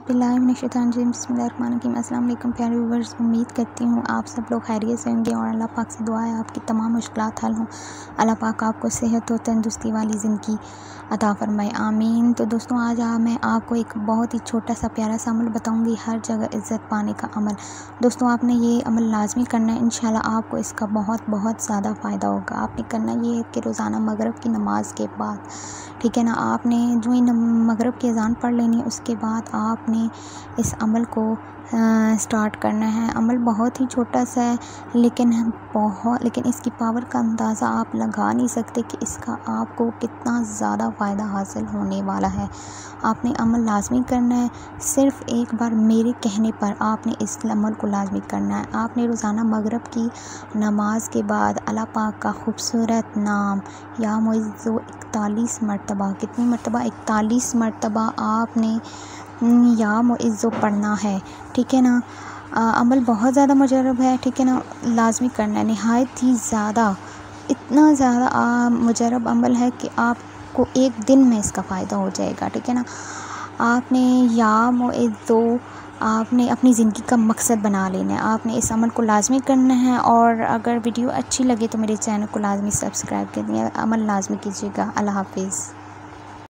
बिस्मिल्लाहिर्रहमानिर्रहीम अस्सलाम वालेकुम प्यारे व्यूवर्स। उम्मीद करती हूँ आप सब लोग खैरियत से होंगे और अल्लाह पाक से दुआ है आपकी तमाम मुश्किलात हल हों। अल्लाह पाक आपको सेहत और तंदुरुस्ती वाली ज़िंदगी अता फरमाए, आमीन। तो दोस्तों आज मैं आपको एक बहुत ही छोटा सा प्यारा सा अमल बताऊँगी, हर जगह इज़्ज़त पाने का अमल। दोस्तों आपने ये अमल लाजमी करना है, इंशाल्लाह आपको इसका बहुत बहुत ज़्यादा फ़ायदा होगा। आपने करना ये है कि रोज़ाना मगरिब की नमाज़ के बाद, ठीक है ना, आपने जो ही मगरिब की अज़ान पढ़ लेनी है उसके बाद आपने इस अमल को स्टार्ट करना है। अमल बहुत ही छोटा सा है लेकिन इसकी पावर का अंदाज़ा आप लगा नहीं सकते कि इसका आपको कितना ज़्यादा फ़ायदा हासिल होने वाला है। आपने अमल लाजमी करना है, सिर्फ़ एक बार मेरे कहने पर आपने इस अमल को लाजमी करना है। आपने रोज़ाना मगरिब की नमाज के बाद अल्लाह पाक का खूबसूरत नाम या मुइज़्ज़ो 41 मरतबा, कितनी मरतबा? 41 मरतबा आपने या मुइज़्ज़ो पढ़ना है, ठीक है ना। अमल बहुत ज़्यादा मुजर्रब है, ठीक है ना, लाजमी करना है, नहायत ही ज़्यादा, इतना ज़्यादा मुजर्रब अमल है कि आपको एक दिन में इसका फ़ायदा हो जाएगा, ठीक है ना। आपने या मुइज़्ज़ो आपने अपनी ज़िंदगी का मकसद बना लेना है। आपने इस अमल को लाजमी करना है और अगर वीडियो अच्छी लगे तो मेरे चैनल को लाजमी सब्सक्राइब कर दिया, अमल लाजमी कीजिएगा। अल्लाह हाफिज़।